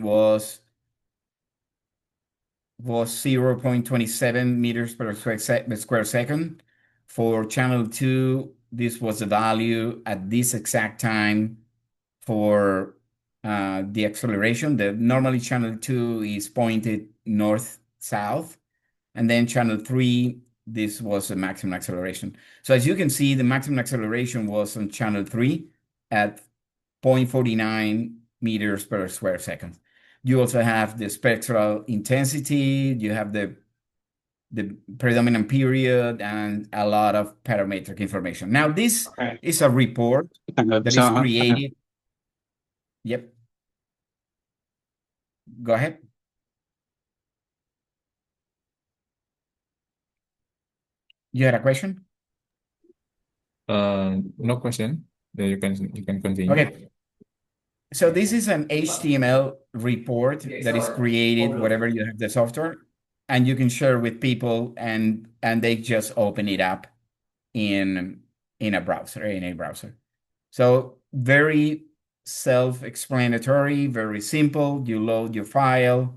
was 0.27 meters per square second. For channel 2, this was the value at this exact time for the acceleration. Normally channel 2 is pointed north-south, and then channel 3, this was the maximum acceleration. So as you can see, the maximum acceleration was on channel 3 at 0.49 meters per square second. You also have the spectral intensity, you have the predominant period, and a lot of parametric information. Now, this Okay. is a report that is created. Yep. Go ahead. You had a question? No question. You can continue. Okay. So this is an HTML report that is created wherever you have the software, and you can share with people, and they just open it up in a browser. So very self-explanatory, very simple. You load your file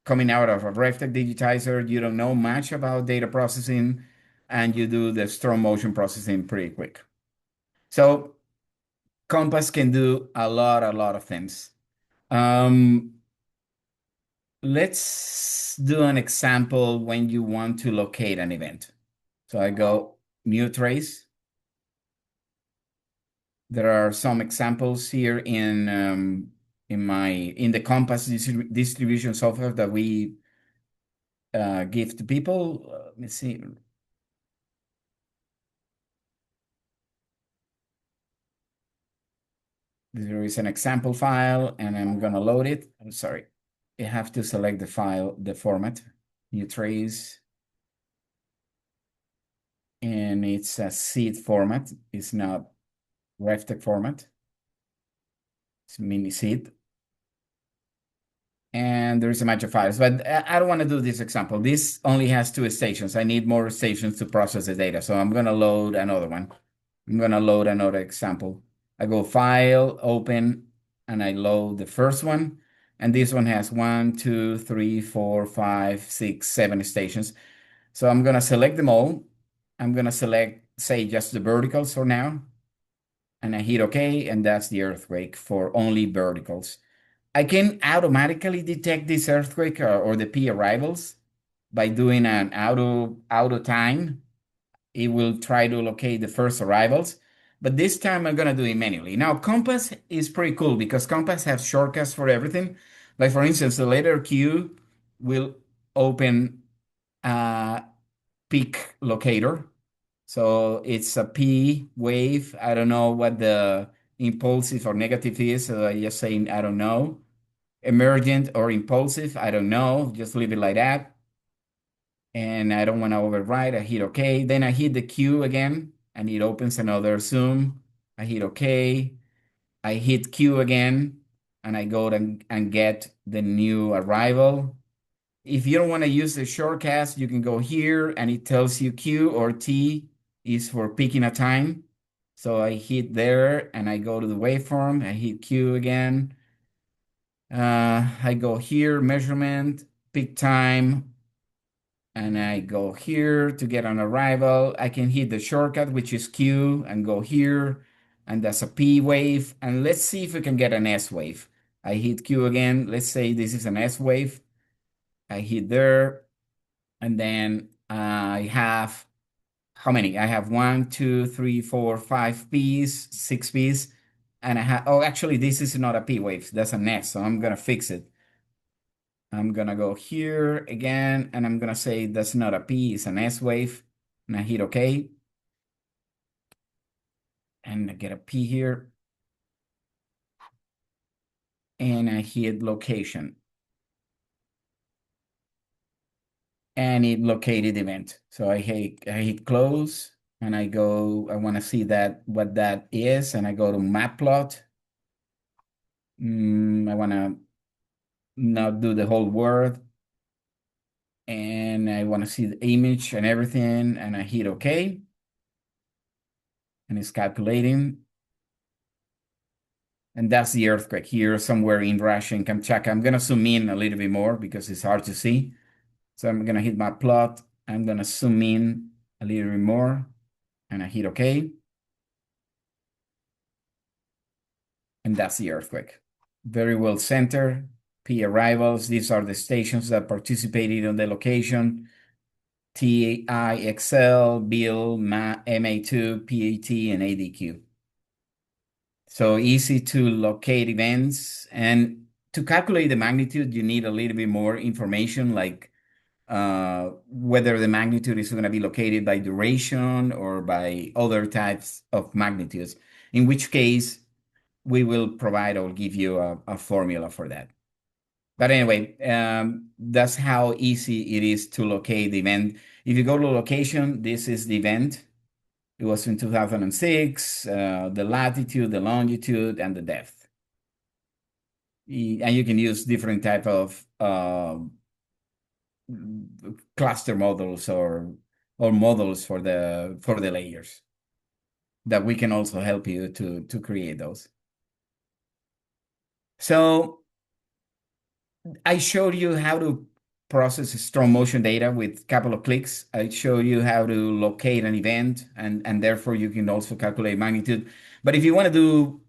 coming out of a REFTEK digitizer. You don't know much about data processing, and you do the strong motion processing pretty quick. So Compass can do a lot of things. Let's do an example when you want to locate an event. So I go new trace. There are some examples here in the Compass distribution software that we give to people. Let me see. There is an example file, and I'm gonna load it. I'm sorry. You have to select the file, the format, new trace, and it's a seed format. It's not REFTEK format. It's mini seed. And there is a bunch of files, but I don't want to do this example. This only has 2 stations. I need more stations to process the data. So I'm gonna load another one. I'm gonna load another example. I go File, Open, and I load the first one. And this one has 1, 2, 3, 4, 5, 6, 7 stations. So I'm gonna select them all. I'm gonna select, say, just the verticals for now. And I hit OK, and that's the earthquake for only verticals. I can automatically detect this earthquake or the P arrivals by doing an auto time. It will try to locate the first arrivals, but this time I'm gonna do it manually. Now, Compass is pretty cool because Compass has shortcuts for everything. Like for instance, the letter Q will open a peak locator. So it's a P wave. I don't know what the impulsive or negative is. So I just saying I don't know. Emergent or impulsive, I don't know. Just leave it like that. And I don't want to override. I hit OK. Then I hit the Q again, and it opens another Zoom. I hit OK. I hit Q again, and I go and get the new arrival. If you don't want to use the shortcast, you can go here, and it tells you Q or T is for picking a time. So I hit there, and I go to the waveform. I hit Q again. I go here, measurement, peak time, and I go here to get an arrival. I can hit the shortcut, which is Q, and go here, and that's a P wave. And let's see if we can get an S wave. I hit Q again. Let's say this is an S wave. I hit there, and then I have how many? I have 1, 2, 3, 4, 5 P's, 6 P's, and I have, oh, actually, this is not a P wave. That's an S, so I'm gonna fix it. I'm gonna go here again, and I'm gonna say that's not a P, it's an S wave, and I hit OK. And I get a P here, and I hit location. And it located event. So I hit close, and I go, I wanna see what that is, and I go to Matplot. I wanna not do the whole word, and I wanna see the image and everything, and I hit OK. And it's calculating. And that's the earthquake here somewhere in Russia, in Kamchatka. I'm going to zoom in a little bit more because it's hard to see. So I'm going to hit my plot. I'm going to zoom in a little bit more, and I hit OK. And that's the earthquake. Very well centered. P arrivals. These are the stations that participated on the location. TIXL, BIL, MA2, PAT, and ADQ. So easy to locate events. And to calculate the magnitude, you need a little bit more information, like whether the magnitude is going to be located by duration or by other types of magnitudes, in which case we will provide or give you a formula for that. But anyway, that's how easy it is to locate the event. If you go to location, this is the event. It was in 2006, the latitude, the longitude, and the depth. And you can use different type of cluster models or models for the layers that we can also help you to create those. So I showed you how to process strong motion data with a couple of clicks. I showed you how to locate an event, and therefore you can also calculate magnitude. But if you want to do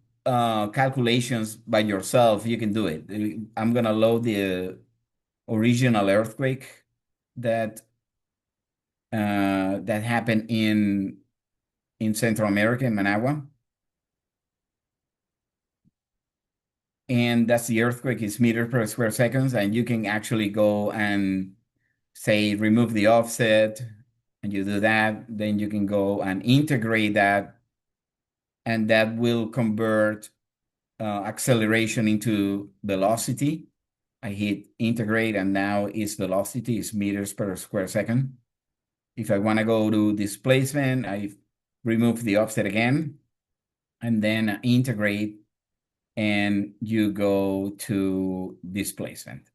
calculations by yourself, you can do it. I'm going to load the original earthquake that that happened in Central America, in Managua. And that's the earthquake is meters per square seconds. And you can actually go and say, remove the offset, and you do that. Then you can go and integrate that, and that will convert acceleration into velocity. I hit integrate, and now its velocity is meters per square second. If I want to go to displacement, I remove the offset again, and then integrate, and you go to displacement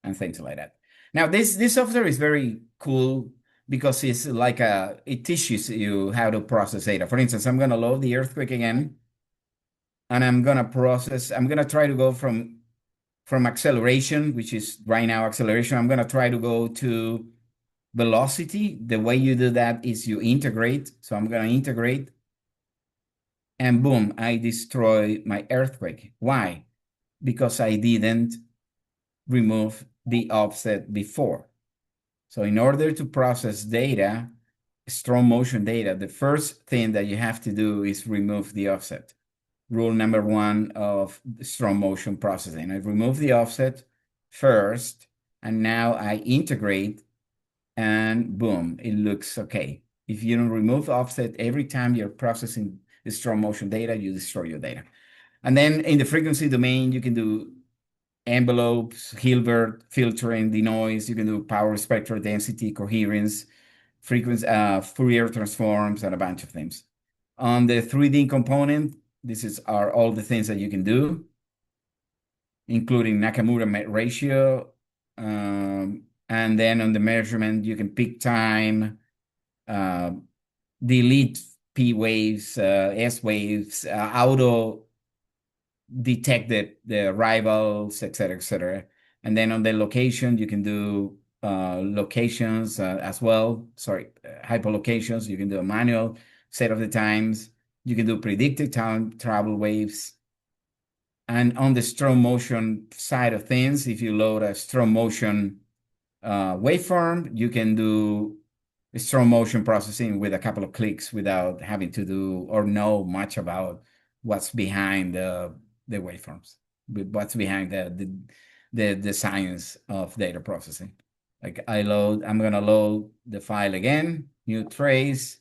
and things like that. Now, this software is very cool because it's like it teaches you how to process data. For instance, I'm going to load the earthquake again, and I'm going to try to go from acceleration, which is right now acceleration. I'm going to try to go to velocity. The way you do that is you integrate. So I'm going to integrate, and boom, I destroy my earthquake. Why? Because I didn't remove the offset before. So in order to process data, strong motion data, the first thing that you have to do is remove the offset. Rule number one of strong motion processing. I remove the offset first, and now I integrate, and boom, it looks okay. If you don't remove offset every time you're processing the strong motion data, you destroy your data. And then in the frequency domain, you can do envelopes, Hilbert, filtering, denoise. You can do power, spectral density, coherence, frequency, Fourier transforms, and a bunch of things. On the 3D component, are all the things that you can do, including Nakamura ratio. And then on the measurement, you can pick time, delete P waves, S waves, auto detect the arrivals, et cetera, et cetera. And then on the location, you can do locations as well. Sorry, hyperlocations. You can do a manual set of the times. You can do predicted time travel waves. And on the strong motion side of things, if you load a strong motion waveform, you can do strong motion processing with a couple of clicks without having to do or know much about what's behind the waveforms, what's behind the science of data processing. Like I'm gonna load the file again, new trace.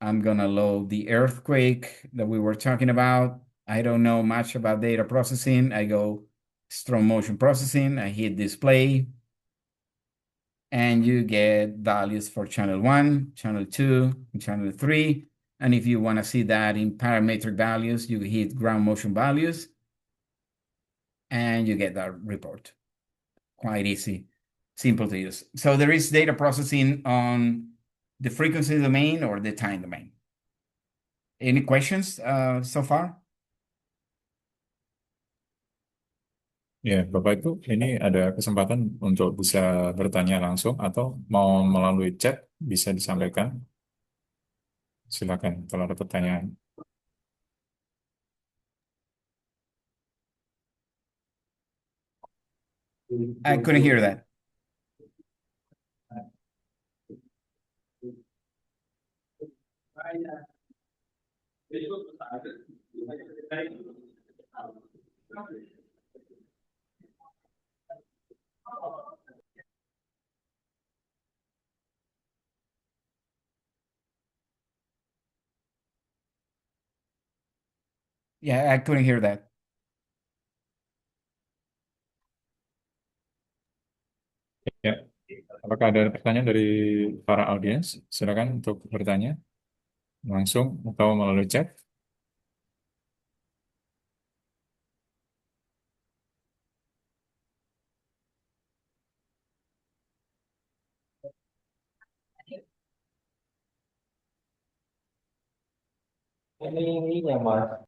I'm gonna load the earthquake that we were talking about. I don't know much about data processing. I go strong motion processing, I hit display, and you get values for channel 1, channel 2, and channel 3. And if you want to see that in parametric values, you hit ground motion values, and you get that report. Quite easy, simple to use. So there is data processing on the frequency domain or the time domain. Any questions so far? Ya, Bapak itu ini ada kesempatan untuk bisa bertanya langsung atau mau melalui chat bisa disampaikan. Silakan kalau ada pertanyaan. I couldn't hear that. Yeah, I couldn't hear that. Ya, apakah ada pertanyaan dari para audiens? Silakan untuk bertanya langsung atau melalui chat. Ini yang Mas.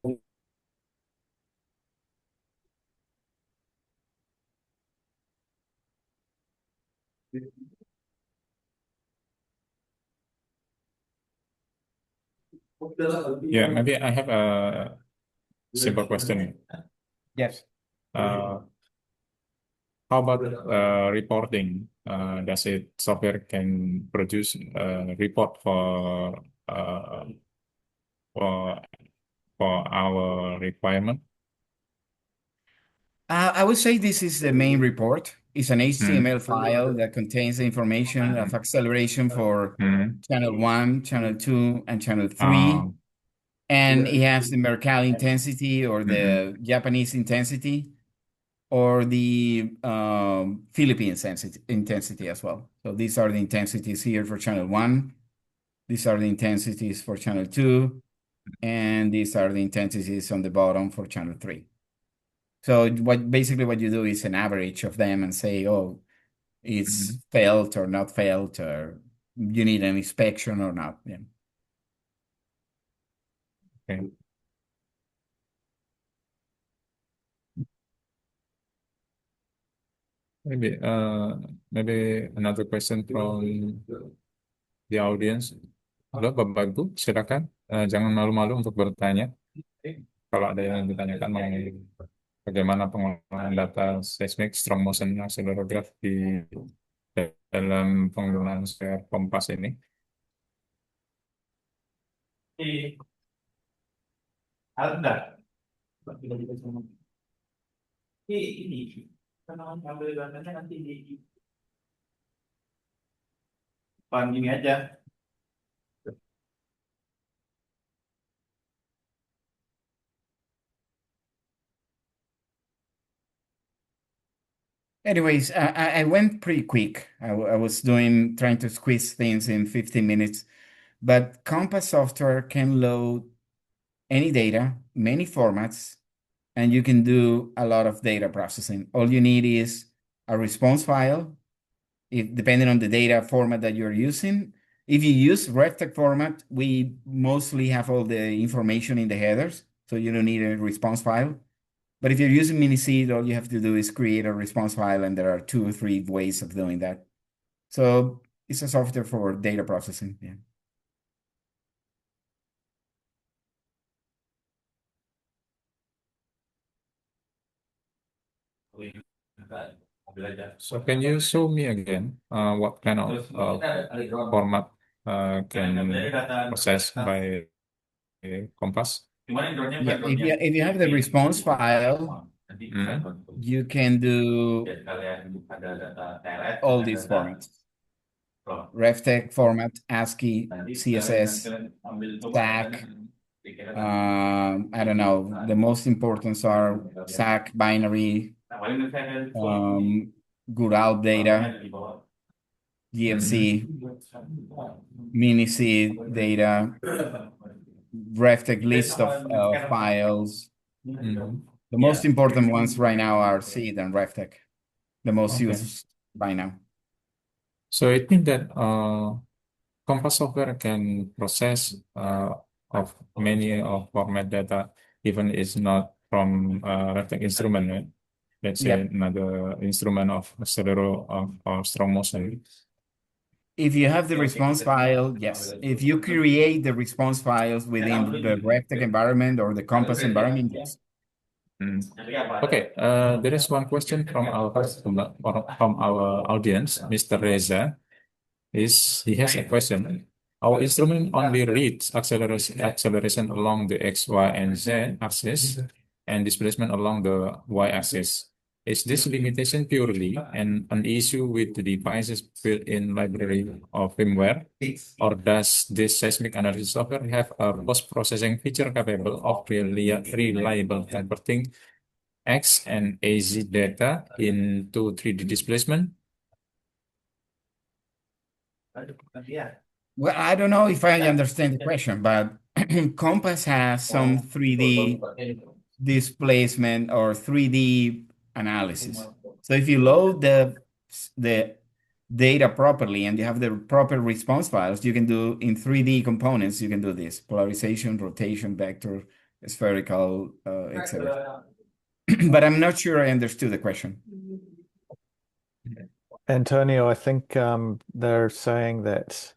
Yeah, maybe I have a simple question. Yes. How about reporting? Does it software can produce a report uh, for for our requirement? I would say this is the main report. It's an Hmm. HTML file that contains the information of acceleration for Hmm. channel 1, channel 2, and channel 3. Um, And it has the Mercalli intensity or mhm. the Japanese intensity or the Philippine intensity as well. So these are the intensities here for channel 1. These are the intensities for channel 2. And these are the intensities on the bottom for channel 3. So basically what you do is an average of them and say, oh, it's Mhm. felt or not felt, or you need an inspection or not. Yeah. Okay. Maybe another question from the audience. Halo Bapak Ibu, silakan. Jangan malu-malu untuk bertanya. Kalau ada yang ditanyakan mengenai bagaimana pengolahan data seismik strong motion accelerometer di dalam penggunaan software Kompas ini. Ada. Ini karena ambil datanya nanti di depan gini aja. Anyways, I went pretty quick. I was trying to squeeze things in 15 minutes, but Compass software can load any data, many formats, and you can do a lot of data processing. All you need is a response file, depending on the data format that you're using. If you use REFTEK format, we mostly have all the information in the headers, so you don't need a response file. But if you're using Miniseed, all you have to do is create a response file, and there are 2 or 3 ways of doing that. So it's a software for data processing. Yeah. So can you show me again what kind of format can process by Kompas? Yeah, if you have the response file, you can do all these formats. RefTech format, ASCII, CSS, stack. I don't know. The most important are SAC, binary, Gural data, GFC, Miniseed data, RefTech list of files. Mhm. The most important ones right now are Seed and RefTech, the most Okay. used by now. So it means that Compass software can process of many of format data, even it's not from REFTEK instrument, right? let's Yeah. say another instrument of stereo or strong motion. If you have the response file, yes. If you create the response files within the REFTEK environment or the Compass environment, yes. Okay, there is one question from our audience, Mr. Reza. He has a question. Our instrument only reads acceleration along the X, Y, and Z axis and displacement along the Y axis. Is this limitation purely an issue with the device's built-in library of firmware, or does this seismic analysis software have a post-processing feature capable of reliable converting X and AZ data into 3D displacement? Well, I don't know if I understand the question, but Compass has some 3D displacement or 3D analysis. So if you load the data properly and you have the proper response files, you can do in 3D components, you can do this: polarization, rotation, vector, spherical, etc. But I'm not sure I understood the question. Antonio, I think they're saying that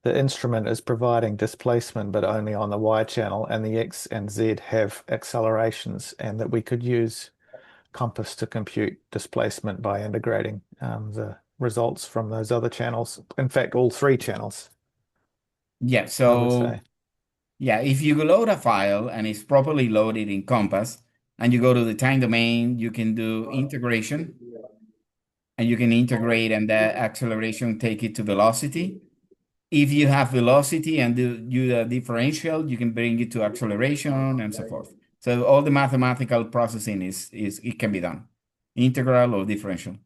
the instrument is providing displacement, but only on the Y channel, and the X and Z have accelerations, and that we could use Compass to compute displacement by integrating the results from those other channels. In fact, all three channels, Yeah, I would so say. yeah, if you load a file and it's properly loaded in Compass and you go to the time domain, you can do integration and you can integrate and that acceleration take it to velocity. If you have velocity and do a differential, you can bring it to acceleration and so forth. So all the mathematical processing is it can be done, integral or differential.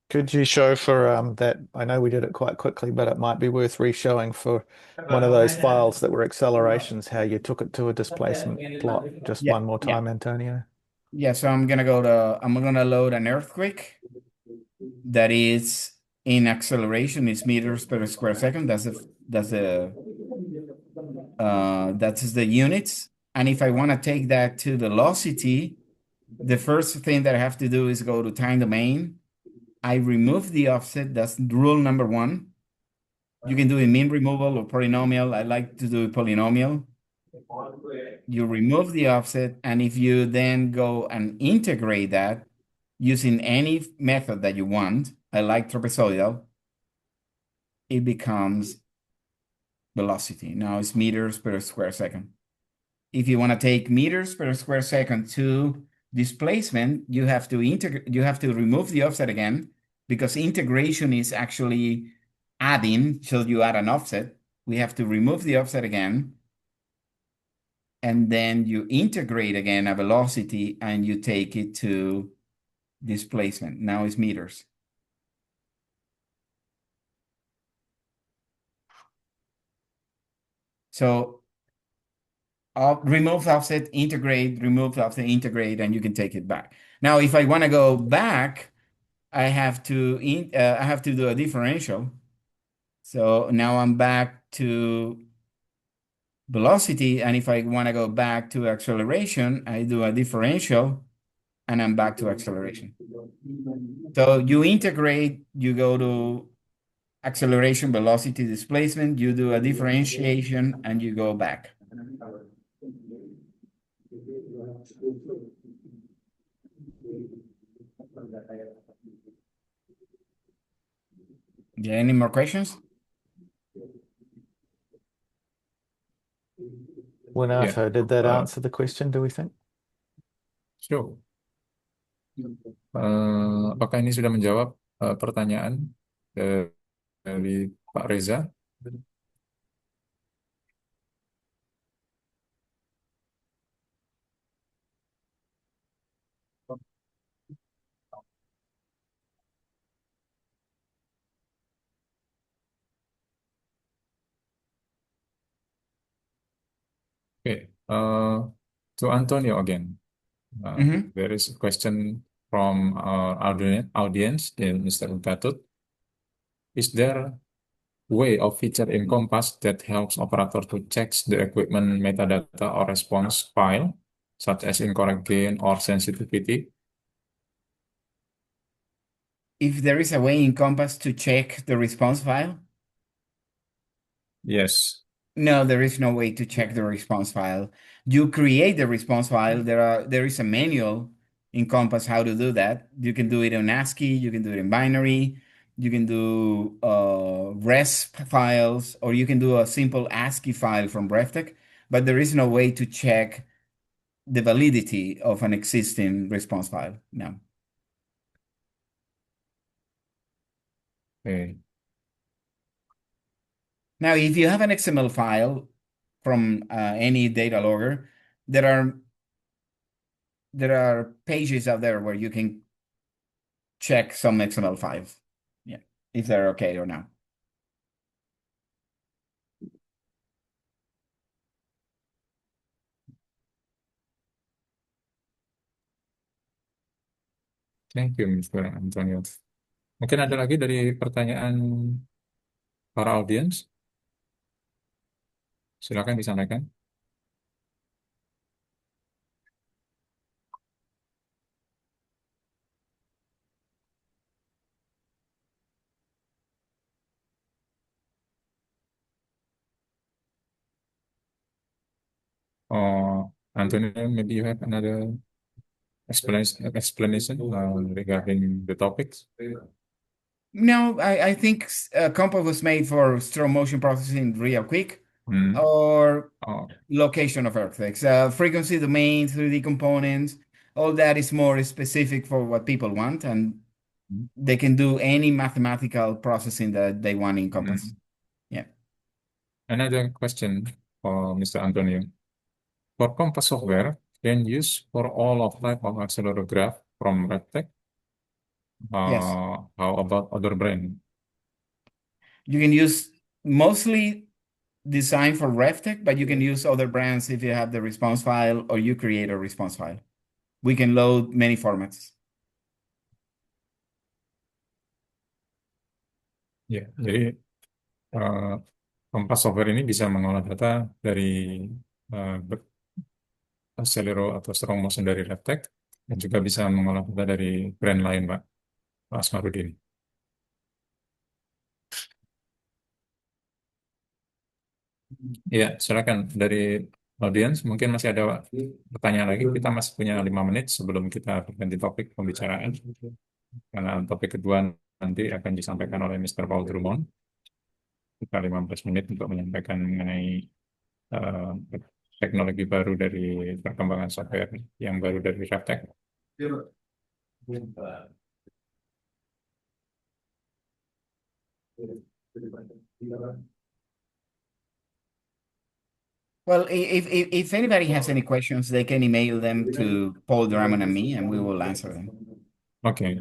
Could you show for that? I know we did it quite quickly, but it might be worth re-showing for one of those files that were accelerations, how you took it to a displacement plot. Just Yeah, one more yeah. time, Antonio. Yeah, so I'm gonna load an earthquake that is in acceleration is meters per square second. That's the units. And if I want to take that to velocity, the first thing that I have to do is go to time domain. I remove the offset. That's rule number one. You can do a mean removal or polynomial. I like to do a polynomial. You remove the offset, and if you then go and integrate that using any method that you want, I like trapezoidal, it becomes velocity. Now it's meters per square second. If you want to take meters per square second to displacement, you have to remove the offset again, because integration is actually adding, so you add an offset. We have to remove the offset again, and then you integrate again a velocity and you take it to displacement. Now it's meters. So remove offset, integrate, remove offset, integrate, and you can take it back. Now, if I want to go back, I have to do a differential. So now I'm back to velocity, and if I want to go back to acceleration, I do a differential, and I'm back to acceleration. So you integrate, you go to acceleration, velocity, displacement, you do a differentiation, and you go back. Yeah, any more questions? Renato, did that answer the question, do we think? Sure. Apakah ini sudah menjawab pertanyaan dari Pak Reza? Okay, to Antonio again. There is a question from our audience, Mr. Gatot. Is there way of feature in Compass that helps operator to check the equipment metadata or response file such as incorrect gain or sensitivity? If there is a way in Compass to check the response file? Yes. No, there is no way to check the response file. You create the response file. There is a manual in Compass how to do that. You can do it in ASCII, you can do it in binary, you can do RESP files, or you can do a simple ASCII file from REFTEK, but there is no way to check the validity of an existing response file. No. Okay. Now, if you have an XML file from any data logger, there are pages out there where you can check some XML files, yeah, if they're okay or not. Thank you, Mr. Antonio. Mungkin ada lagi dari pertanyaan para audiens? Silakan disampaikan. Antonio, maybe you have another explanation regarding the topics? No, I think Compa was made for strong motion processing real quick Hmm. or Oh, location of earthquakes. Frequency domain, 3D components, all that is more specific for what people want, and they can do any mathematical processing that they want in Compass. Yeah. another question for Mr. Antonio. For Compass software, can use for all of type of accelerogram from REFTEK? Yes. How about other brand? You can use mostly designed for RefTek, but you can use other brands if you have the response file or you create a response file. We can load many formats. Ya, jadi Compass software ini bisa mengolah data dari Accelero atau strong motion dari REFTEK dan juga bisa mengolah data dari brand lain, Pak Asmarudin. Ya, silakan dari audiens. Mungkin masih ada pertanyaan lagi. Kita masih punya 5 menit sebelum kita berganti topik pembicaraan. Karena topik kedua nanti akan disampaikan oleh Mr. Paul Drummond. Kita 15 menit untuk menyampaikan mengenai eh, teknologi baru dari perkembangan software yang baru dari REFTEK. Well, if anybody has any questions, they can email them to Paul Drummond and me, and we will answer them. Oke.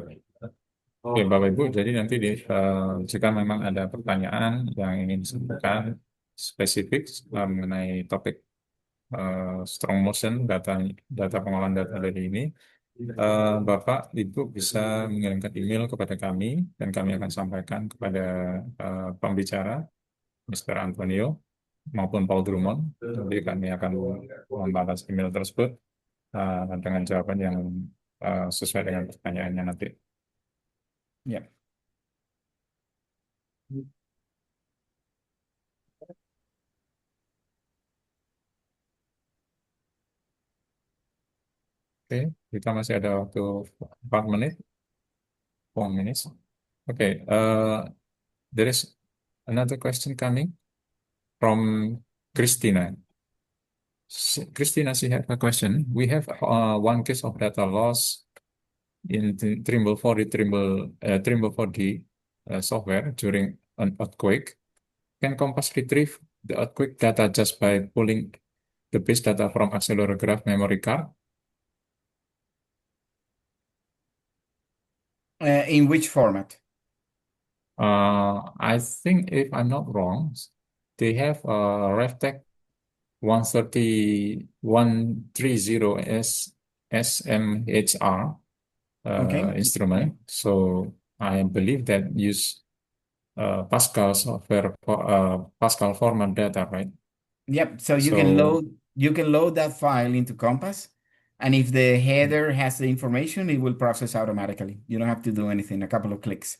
Oke, Bapak Ibu, jadi nanti jika memang ada pertanyaan yang ingin disampaikan spesifik mengenai topik strong motion data pengolahan data dari ini, Bapak Ibu bisa mengirimkan email kepada kami dan kami akan sampaikan kepada pembicara Mr. Antonio maupun Paul Drummond. Jadi kami akan membalas email tersebut dengan jawaban yang sesuai dengan pertanyaannya nanti. Yeah. Oke, kita masih ada waktu 4 menit. 4 minutes. Okay, there is another question coming from Christina. Christina, she have a question. We have one case of data loss in Trimble 4D, Trimble 4D software during an earthquake. Can Compass retrieve the earthquake data just by pulling the base data from accelerogram memory card? In which format? I think if I'm not wrong, they have REFTEK 130 S SMHR Okay. instrument. So I believe that use Pascal software Pascal format data, right? Yep. So So you can load that file into Compass, And if the header has the information, it will process automatically. You don't have to do anything, a couple of clicks.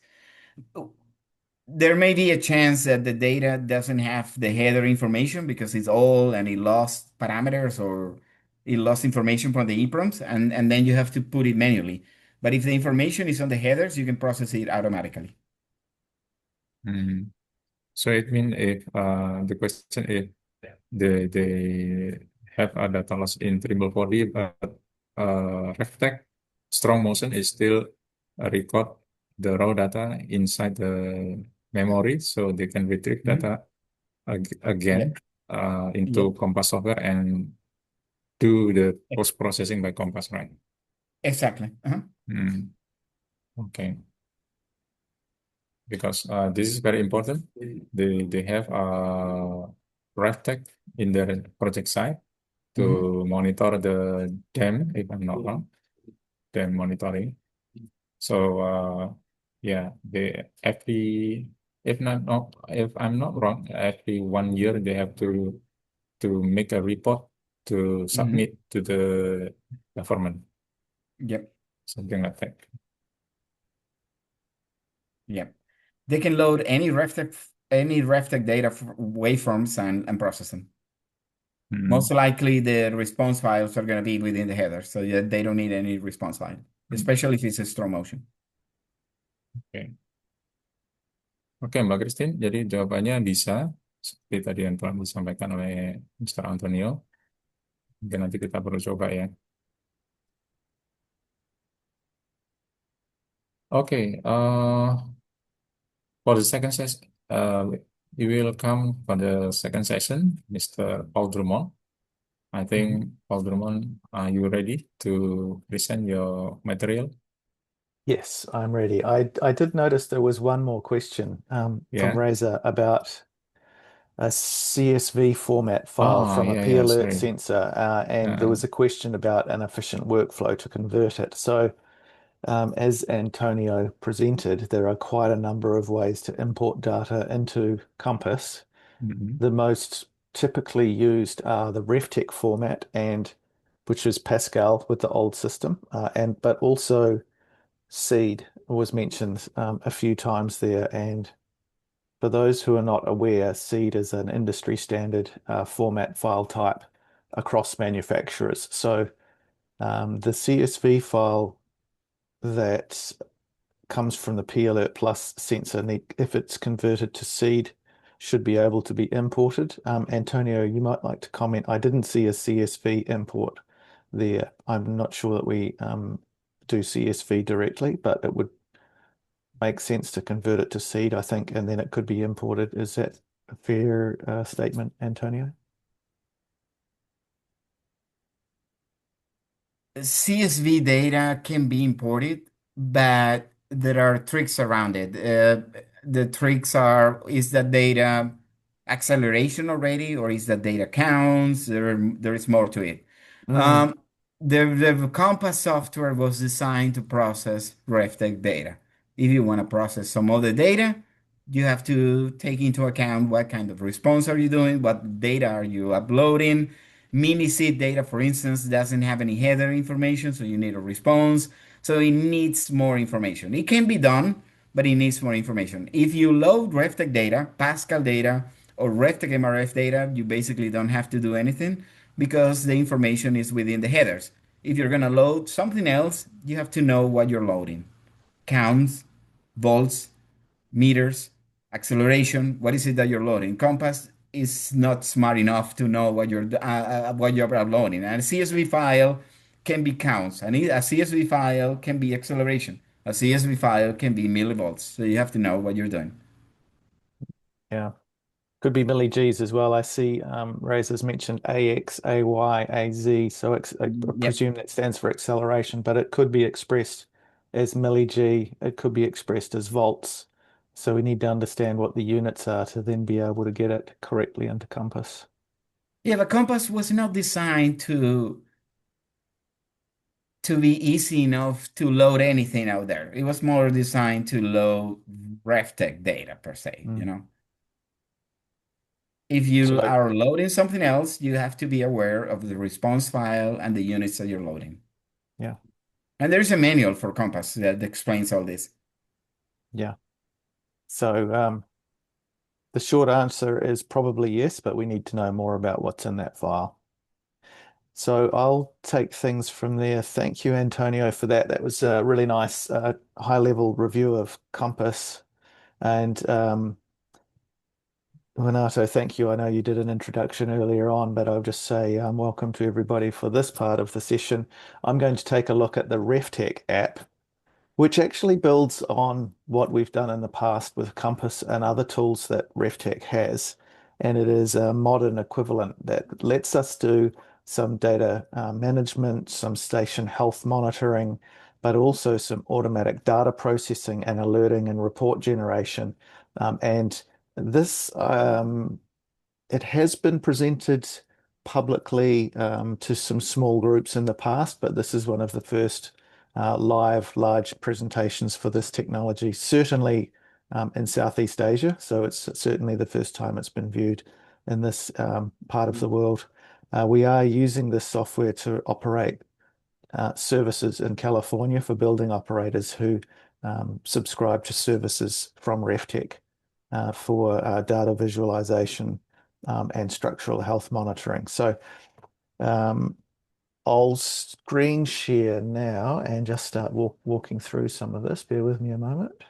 There may be a chance that the data doesn't have the header information because it's old and it lost parameters or it lost information from the EEPROMs, and then you have to put it manually. But if the information is on the headers, you can process it automatically. Mhm. So it means if the question is they have a data loss in triple body, but REFTEK strong motion is still record the raw data inside the memory, so they can retrieve data again Yep. into Yep. Compass software and do the post processing by Compass, right? Exactly. Mm. Okay. Because this is very important. They have REFTEK in their project site to monitor the dam, if I'm not wrong, dam monitoring. So yeah, they if I'm not wrong, every 1 year they have to make a report to submit to the government, Yep. something like that. Yep. They can load any RefTech data waveforms and process them. Most likely the response files are going to be within the header, so they don't need any response file, especially if it's a strong motion. Oke. Oke, Mbak Christine, jadi jawabannya bisa seperti tadi yang telah disampaikan oleh Mr. Antonio. Mungkin nanti kita perlu coba ya. Oke, for the second session, you will come for the second session, Mr. Paul Drummond. I think, Paul Drummond, are you ready to present your material? Yes, I'm ready. I did notice there was one more question from Yeah. Razor about a CSV format file Oh, from a P yeah, alert sorry. sensor, and there was a question about an efficient workflow to convert it. So, as Antonio presented, there are quite a number of ways to import data into Compass. Mhm. The most typically used are the RefTek format, and which is Pascal with the old system, but also seed was mentioned a few times there. And for those who are not aware, seed is an industry standard format file type across manufacturers. So the CSV file that comes from the P-Alert Plus sensor, if it's converted to seed, should be able to be imported. Antonio, you might like to comment. I didn't see a CSV import there. I'm not sure that we do CSV directly, but it would make sense to convert it to seed, I think, and then it could be imported. Is that a fair statement, Antonio? CSV data can be imported, but there are tricks around it. The tricks are, is that data acceleration already, or is that data counts? There is more to it. Mm. Um, the Compass software was designed to process RefTech data. If you want to process some other data, you have to take into account what kind of response are you doing, what data are you uploading. Mini-seed data, for instance, doesn't have any header information, so you need a response. So it needs more information. It can be done, but it needs more information. If you load RefTech data, Pascal data, or RefTech MRF data, you basically don't have to do anything because the information is within the headers. If you're going to load something else, you have to know what you're loading. Counts, volts, meters, acceleration. What is it that you're loading? Compass is not smart enough to know what you're uploading. And a CSV file can be counts, and a CSV file can be acceleration. A CSV file can be millivolts. So you have to know what you're doing. Yeah. Could be milli-Gs as well. I see Razor's mentioned AX, AY, AZ, so I Yep. presume that stands for acceleration, but it could be expressed as milli-G, it could be expressed as volts. So we need to understand what the units are to then be able to get it correctly into Compass. Yeah, the compass was not designed to be easy enough to load anything out there. It was more designed to load RefTech data per se, you Mm. know. If you So are loading something else, you have to be aware of the response file and the units that you're loading. yeah, And there's a manual for Compass that explains all this. yeah. So the short answer is probably yes, but we need to know more about what's in that file. So I'll take things from there. Thank you, Antonio, for that. That was a really nice high-level review of Compass. And Renato, thank you. I know you did an introduction earlier on, but I'll just say welcome to everybody for this part of the session. I'm going to take a look at the REFTEK app, which actually builds on what we've done in the past with Compass and other tools that REFTEK has. And it is a modern equivalent that lets us do some data management, some station health monitoring, but also some automatic data processing and alerting and report generation. And this it has been presented publicly to some small groups in the past, but this is one of the first live large presentations for this technology, certainly in Southeast Asia. So it's certainly the first time it's been viewed in this part of the world. We are using this software to operate services in California for building operators who subscribe to services from REFTEK for data visualization and structural health monitoring. So I'll screen share now and just start walking through some of this. Bear with me a moment.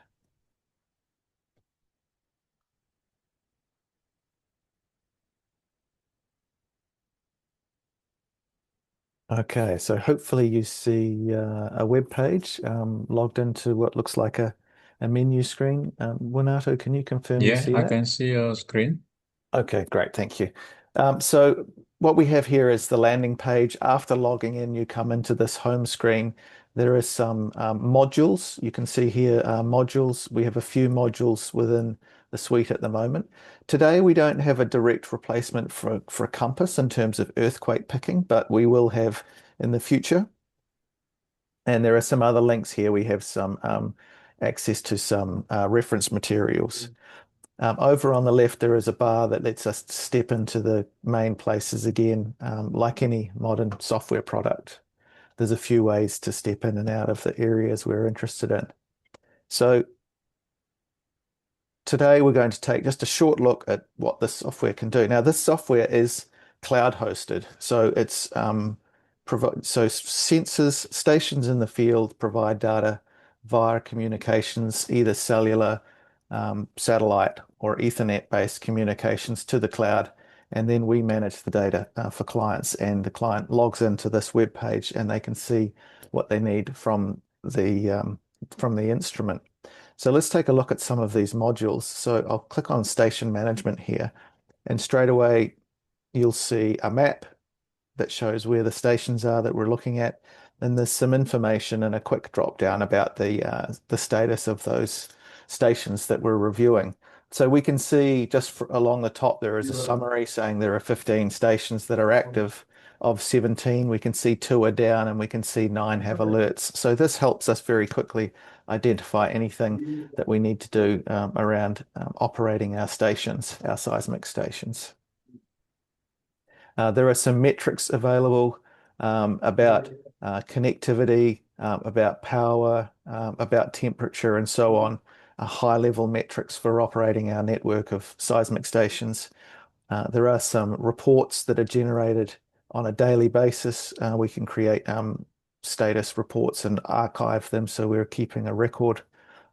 Okay, so hopefully you see a web page logged into what looks like a menu screen. Renato, can you confirm you Yeah, see I that? can see your screen. Okay, great. Thank you. So what we have here is the landing page. After logging in, you come into this home screen. There is some modules. You can see here modules. We have a few modules within the suite at the moment. Today, we don't have a direct replacement for Compass in terms of earthquake picking, but we will have in the future. And there are some other links here. We have some access to some reference materials. Over on the left, there is a bar that lets us step into the main places again, like any modern software product. There's a few ways to step in and out of the areas we're interested in. So today we're going to take just a short look at what this software can do. Now, this software is cloud hosted, so it's so sensors, stations in the field provide data via communications, either cellular, satellite, or Ethernet-based communications to the cloud, and then we manage the data for clients. And the client logs into this web page, and they can see what they need from the instrument. So let's take a look at some of these modules. So I'll click on Station Management here, and straight away you'll see a map that shows where the stations are that we're looking at. And there's some information and a quick drop down about the status of those stations that we're reviewing. So we can see just along the top there is a summary saying there are 15 stations that are active. Of 17, we can see 2 are down and we can see 9 have alerts. So this helps us very quickly identify anything that we need to do around operating our stations, our seismic stations. There are some metrics available about connectivity, about power, about temperature, and so on. High-level metrics for operating our network of seismic stations. There are some reports that are generated on a daily basis. We can create status reports and archive them, so we're keeping a record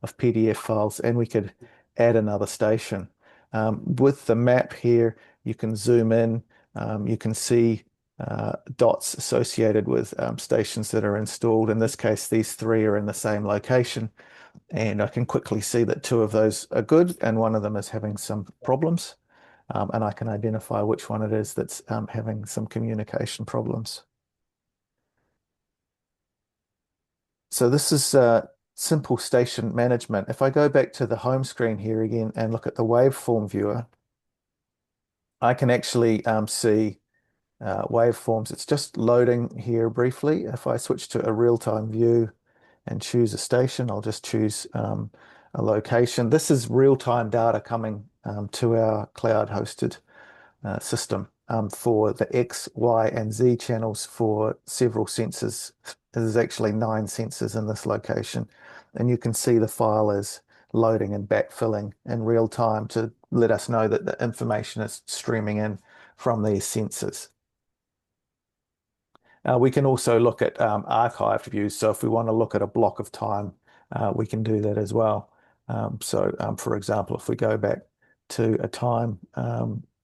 of PDF files, and we could add another station. With the map here, you can zoom in. You can see dots associated with stations that are installed. In this case, these 3 are in the same location, and I can quickly see that 2 of those are good, and one of them is having some problems. And I can identify which one it is that's having some communication problems. So this is simple station management. If I go back to the home screen here again and look at the waveform viewer, I can actually see waveforms. It's just loading here briefly. If I switch to a real-time view and choose a station, I'll just choose a location. This is real-time data coming to our cloud-hosted system for the X, Y, and Z channels for several sensors. There's actually 9 sensors in this location, and you can see the file is loading and backfilling in real time to let us know that the information is streaming in from these sensors. We can also look at archived views. So if we want to look at a block of time, we can do that as well. For example, if we go back to a time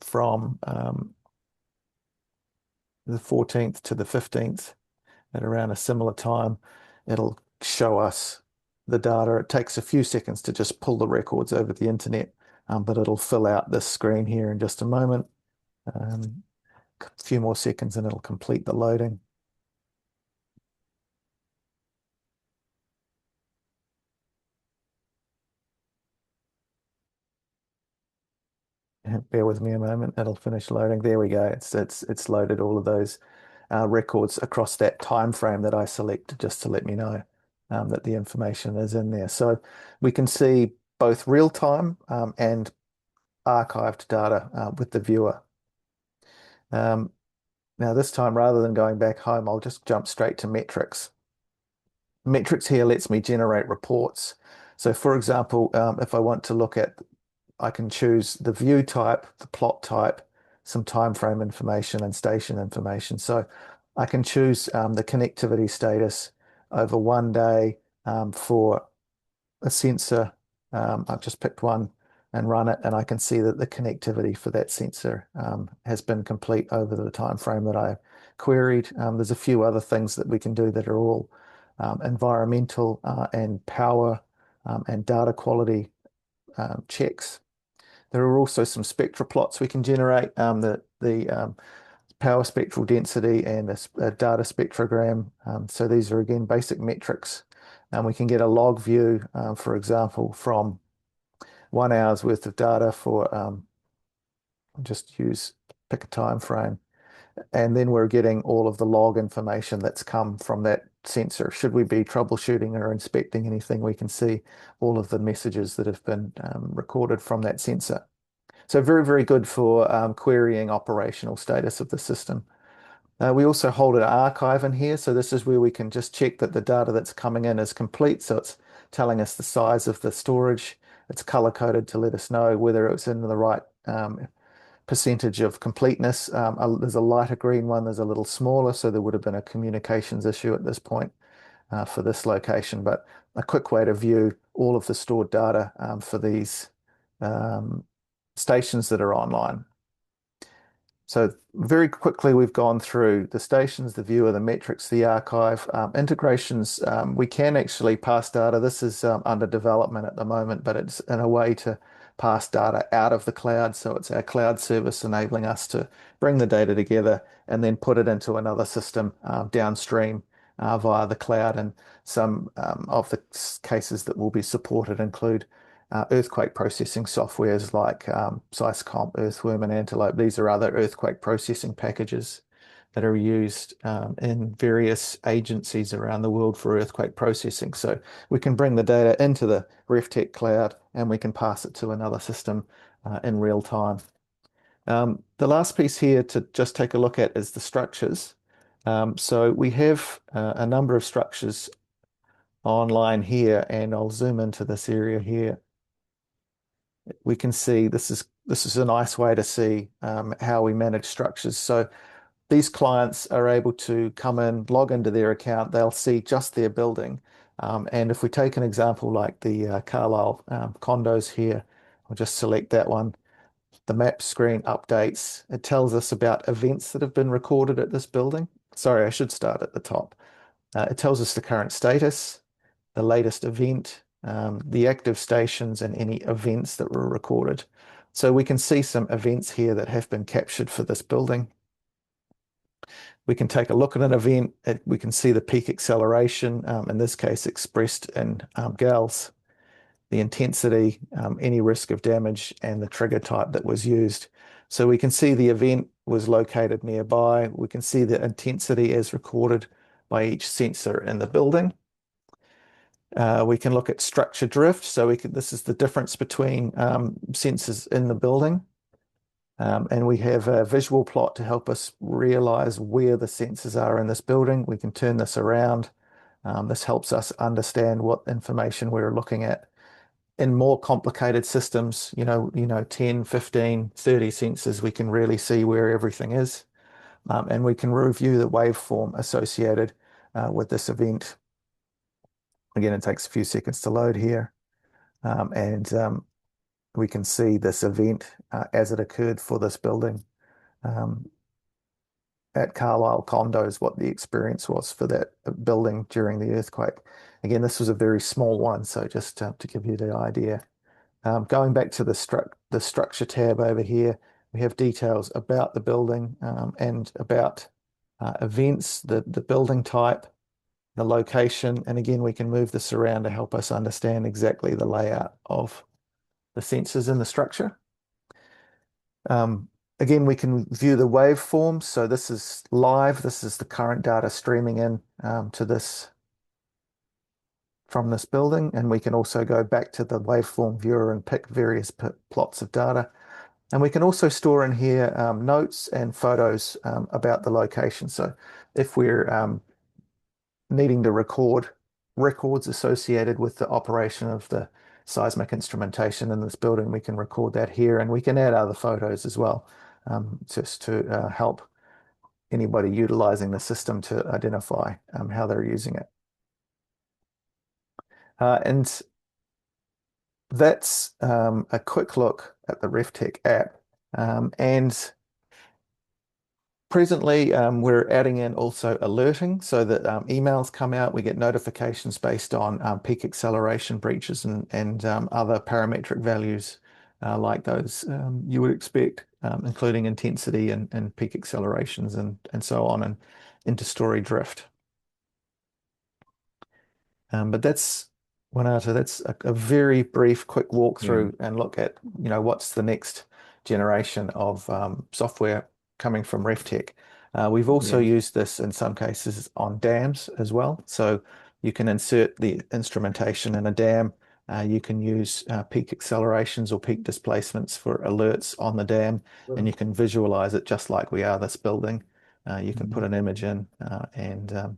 from the 14th to the 15th at around a similar time, it'll show us the data. It takes a few seconds to just pull the records over the internet, but it'll fill out this screen here in just a moment. A few more seconds and it'll complete the loading. Bear with me a moment, it'll finish loading. There we go. It's loaded all of those records across that time frame that I selected just to let me know that the information is in there. So we can see both real time and archived data with the viewer. Now this time, rather than going back home, I'll just jump straight to metrics. Metrics here lets me generate reports. So for example, if I want to look at, I can choose the view type, the plot type, some time frame information and station information. So I can choose the connectivity status over 1 day for a sensor. I've just picked one and run it, and I can see that the connectivity for that sensor has been complete over the time frame that I queried. There's a few other things that we can do that are all environmental and power and data quality checks. There are also some spectra plots we can generate, the power spectral density and a data spectrogram. So these are, again, basic metrics. And we can get a log view, for example, from 1 hour's worth of data for, pick a time frame. And then we're getting all of the log information that's come from that sensor. Should we be troubleshooting or inspecting anything, we can see all of the messages that have been recorded from that sensor. So very, very good for querying operational status of the system. We also hold an archive in here. So this is where we can just check that the data that's coming in is complete. So it's telling us the size of the storage. It's color-coded to let us know whether it's in the right percentage of completeness. There's a lighter green one, there's a little smaller, so there would have been a communications issue at this point for this location, but a quick way to view all of the stored data for these stations that are online. So very quickly, we've gone through the stations, the viewer, the metrics, the archive, integrations. We can actually pass data. This is under development at the moment, but it's in a way to pass data out of the cloud. So it's our cloud service enabling us to bring the data together and then put it into another system downstream via the cloud. And some of the cases that will be supported include earthquake processing softwares like Seismic, Earthworm, and Antelope. These are other earthquake processing packages that are used in various agencies around the world for earthquake processing. So we can bring the data into the REFTEK cloud and we can pass it to another system in real time. The last piece here to just take a look at is the structures. So we have a number of structures online here, and I'll zoom into this area here. We can see this is a nice way to see how we manage structures. So these clients are able to come in, log into their account, they'll see just their building. And if we take an example like the Carlisle condos here, I'll just select that one. The map screen updates. It tells us about events that have been recorded at this building. Sorry, I should start at the top. It tells us the current status, the latest event, the active stations, and any events that were recorded. So we can see some events here that have been captured for this building. We can take a look at an event. We can see the peak acceleration, in this case expressed in gals, the intensity, any risk of damage, and the trigger type that was used. So we can see the event was located nearby. We can see the intensity as recorded by each sensor in the building. We can look at structure drift. So this is the difference between sensors in the building. And we have a visual plot to help us realize where the sensors are in this building. We can turn this around. This helps us understand what information we're looking at. In more complicated systems, 10, 15, 30 sensors, we can really see where everything is. And we can review the waveform associated with this event. Again, it takes a few seconds to load here. And we can see this event as it occurred for this building. At Carlisle Condos, what the experience was for that building during the earthquake. Again, this was a very small one, so just to give you the idea. Going back to the structure tab over here, we have details about the building and about events, the building type, the location, and again, we can move this around to help us understand exactly the layout of the sensors in the structure. Again, we can view the waveform. So this is live. This is the current data streaming in to this from this building. And we can also go back to the waveform viewer and pick various plots of data. And we can also store in here notes and photos about the location. So if we're needing to record records associated with the operation of the seismic instrumentation in this building, we can record that here, and we can add other photos as well, just to help anybody utilizing the system to identify how they're using it. And that's a quick look at the REFTEK app. And presently, we're adding in also alerting so that emails come out. We get notifications based on peak acceleration breaches and other parametric values like those you would expect, including intensity and peak accelerations and so on, and interstory drift. But that's a very brief, quick walkthrough and look at what's the next generation of software coming from REFTEK. We've also used this in some cases on dams as well. So you can insert the instrumentation in a dam. You can use peak accelerations or peak displacements for alerts on the dam, and you can visualize it just like we are this building. You can put an image in and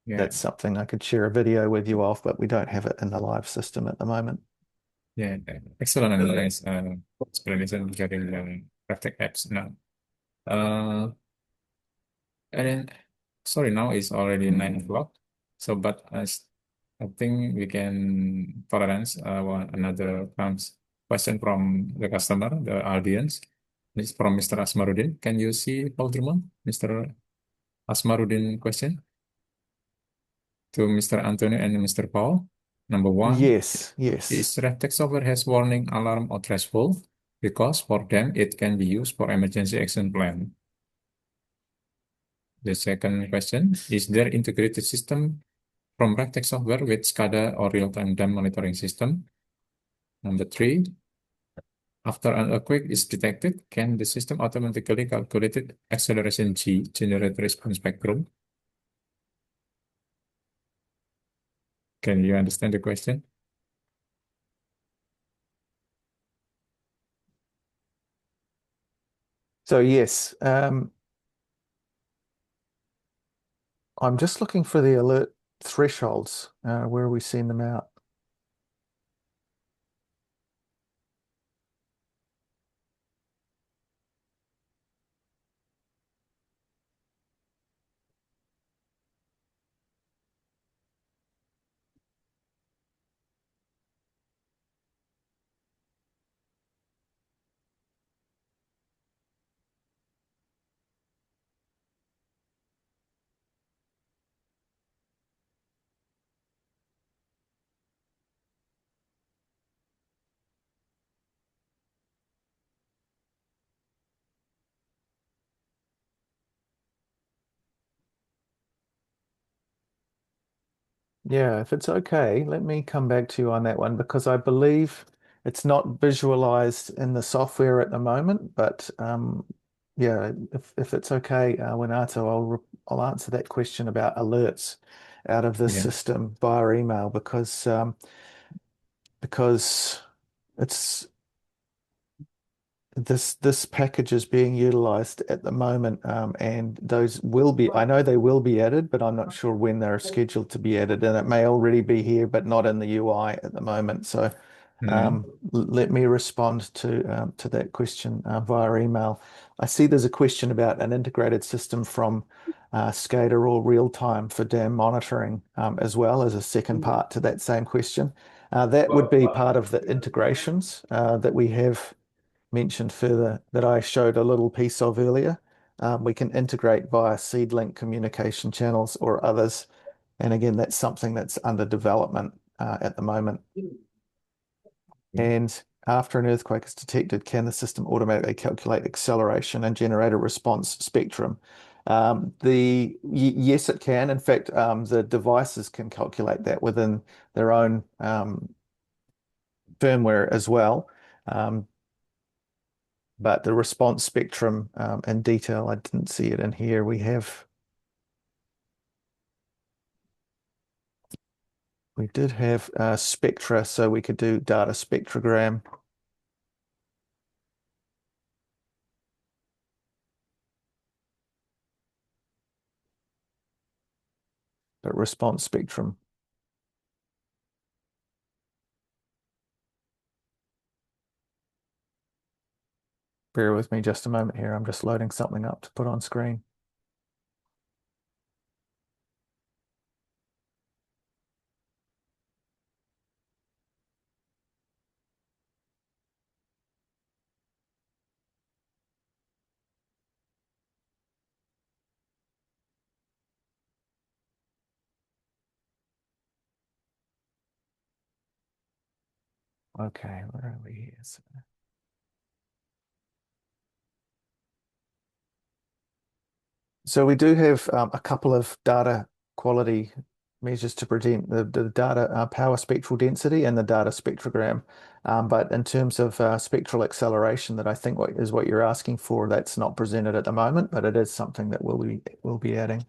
that's something I could share a video with you of, but we don't have it in the live system at the moment. Yeah, excellent and nice explanation regarding the REFTEK apps now. And then, sorry, now it's already 9 o'clock. So, but I think we can tolerance another question from the customer, the audience. This is from Mr. Asmarudin. Can you see Paul Drummond, Mr. Asmarudin question to Mr. Antonio and Mr. Paul? Number one. Yes. Is REFTEK software has warning, alarm, or threshold? Because for them, it can be used for emergency action plan. The second question, is there integrated system from REFTEK software with SCADA or real-time dam monitoring system? Number three, after an earthquake is detected, can the system automatically calculate acceleration G, generate response spectrum? Can you understand the question? So yes, I'm just looking for the alert thresholds. Where are we seeing them out? Yeah, if it's okay, let me come back to you on that one because I believe it's not visualized in the software at the moment. But yeah, if it's okay, Renato, I'll answer that question about alerts out of this system via email because it's this package is being utilized at the moment, and those will be, I know they will be added, but I'm not sure when they're scheduled to be added, and it may already be here, but not in the UI at the moment. So let me respond to that question via email. I see there's a question about an integrated system from SCADA or real time for dam monitoring as well as a second part to that same question. That would be part of the integrations that we have mentioned further that I showed a little piece of earlier. We can integrate via seed link communication channels or others. And again, that's something that's under development at the moment. And after an earthquake is detected, can the system automatically calculate acceleration and generate a response spectrum? Yes, it can. In fact, the devices can calculate that within their own firmware as well. But the response spectrum in detail, I didn't see it in here. We did have spectra, so we could do data spectrogram. But response spectrum. Bear with me just a moment here. I'm just loading something up to put on screen. Okay, where are we here? So we do have a couple of data quality measures to present the data power spectral density and the data spectrogram. But in terms of spectral acceleration, that I think is what you're asking for, that's not presented at the moment, but it is something that we'll be adding.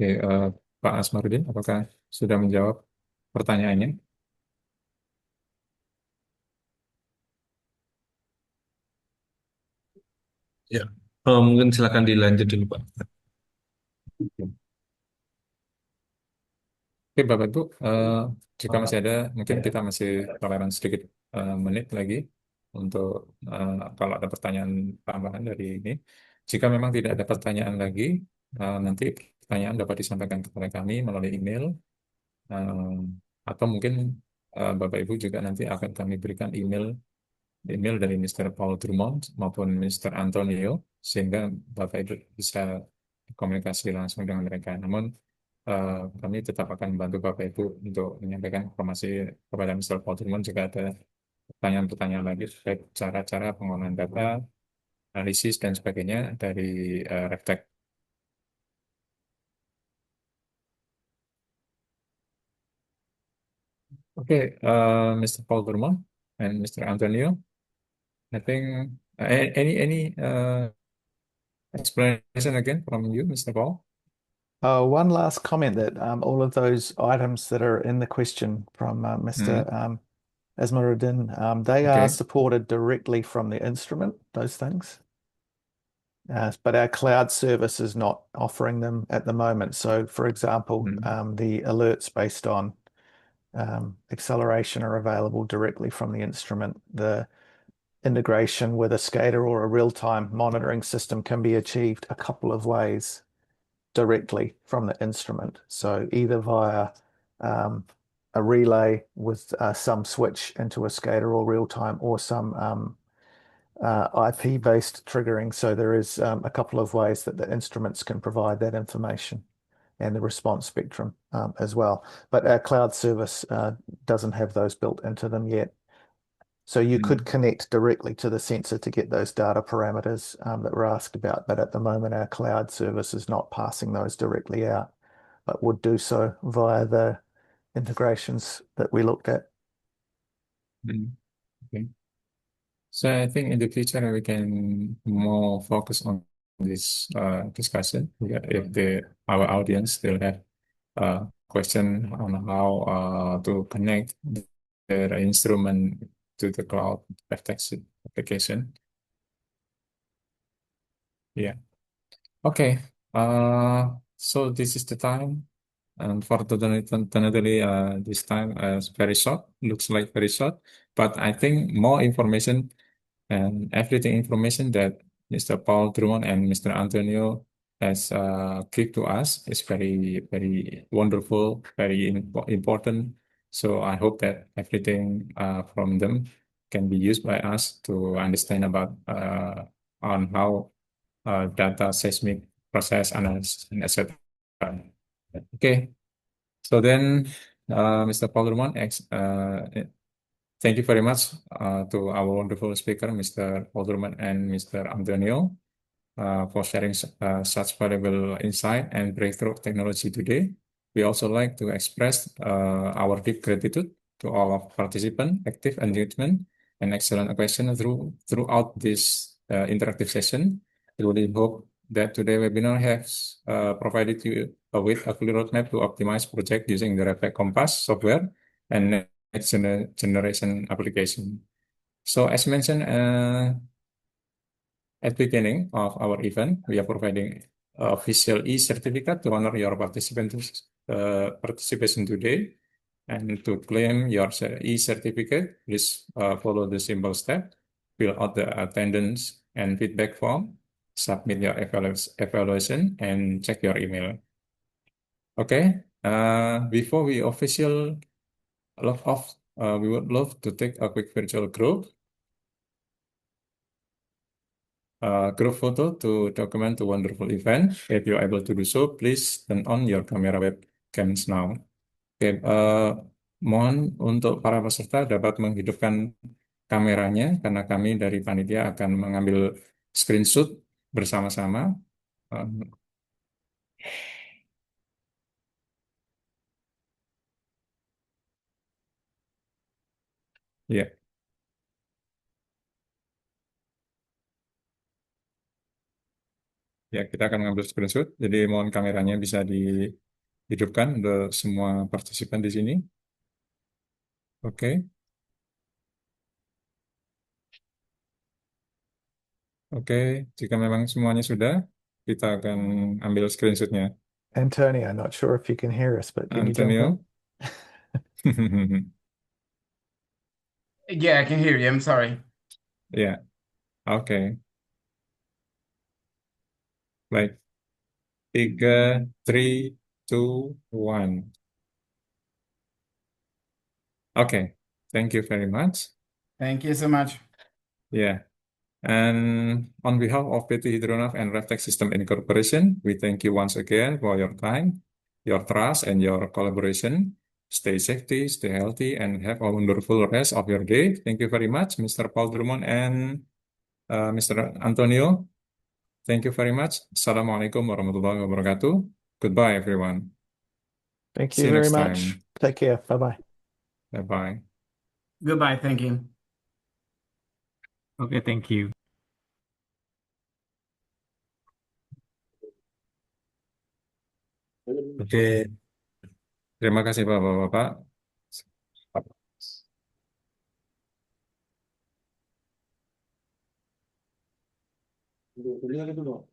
Oke, Pak Asmarudin, apakah sudah menjawab pertanyaannya? Ya, mungkin silakan dilanjut dulu, Pak. Oke, Bapak Ibu, jika masih ada, mungkin kita masih toleran sedikit menit lagi untuk kalau ada pertanyaan tambahan dari ini. Jika memang tidak ada pertanyaan lagi, nanti pertanyaan dapat disampaikan kepada kami melalui email, atau mungkin Bapak Ibu juga nanti akan kami berikan email dari Mr. Paul Drummond maupun Mr. Antonio, sehingga Bapak Ibu bisa komunikasi langsung dengan mereka. Namun kami tetap akan membantu Bapak Ibu untuk menyampaikan informasi kepada Mr. Paul Drummond jika ada pertanyaan-pertanyaan lagi terkait cara-cara pengolahan data, analisis, dan sebagainya dari REFTEK. Oke, Mr. Paul Drummond and Mr. Antonio, I think any explanation again from you, Mr. Paul? One last comment that all of those items that are in the question from Mr. Asmaruddin, they are supported directly from the instrument, those things. But our cloud service is not offering them at the moment. So, for example, the alerts based on acceleration are available directly from the instrument. The integration with a SCADA or a real-time monitoring system can be achieved a couple of ways directly from the instrument. So either via a relay with some switch into a SCADA or real-time, or some IP-based triggering. So there is a couple of ways that the instruments can provide that information and the response spectrum as well. But our cloud service doesn't have those built into them yet. So you could connect directly to the sensor to get those data parameters that were asked about. But at the moment, our cloud service is not passing those directly out, but would do so via the integrations that we looked at. Okay. So I think in the future we can more focus on this discussion. Yeah, if our audience still have question on how to connect their instrument to the cloud REFTEK application. Yeah. Okay. So this is the time. Unfortunately, this time is very short. Looks like very short, but I think more information and everything information that Mr. Paul Drummond and Mr. Antonio has give to us is very wonderful, very important. So I hope that everything from them can be used by us to understand about on how data seismic process analysis and etc. Okay, so then Mr. Paul Drummond, thank you very much to our wonderful speaker, Mr. Alderman and Mr. Antonio, for sharing such valuable insight and breakthrough technology today. We also like to express our deep gratitude to all of participants, active engagement, and excellent questions throughout this interactive session. We really hope that today's webinar has provided you with a clear roadmap to optimize project using the REFTEK Compass software and next generation application. So as mentioned at the beginning of our event, we are providing official e-certificate to honor your participation today. And to claim your e-certificate, please follow the simple step, fill out the attendance and feedback form, submit your evaluation, and check your email. Okay, before we official log off, we would love to take a quick virtual group photo to document the wonderful event. If you're able to do so, please turn on your camera webcams now. Oke, mohon untuk para peserta dapat menghidupkan kameranya karena kami dari panitia akan mengambil screenshot bersama-sama. Ya, ya kita akan mengambil screenshot. Jadi mohon kameranya bisa dihidupkan untuk semua partisipan di sini. Oke. Oke, jika memang semuanya sudah, kita akan ambil screenshotnya. Antonio, not sure if you can hear us, but can you jump Antonio. in? Yeah, I can hear you. I'm sorry. Ya, oke. Baik. 3, 3, 2, 1. Okay, thank you very much. Thank you so much. Yeah, and on behalf of PT Hidronav and REFTEK System Incorporation, we thank you once again for your time, your trust, and your collaboration. Stay safety, stay healthy, and have a wonderful rest of your day. Thank you very much, Mr. Paul Drummond and Mr. Antonio. Thank you very much. Assalamualaikum warahmatullahi wabarakatuh. Goodbye, everyone. Thank See you you very next much. time. Take care. Bye-bye. Bye-bye. Goodbye. Thank you. Okay, thank you. Oke, terima kasih Bapak-Bapak. Kuliah gitu dong.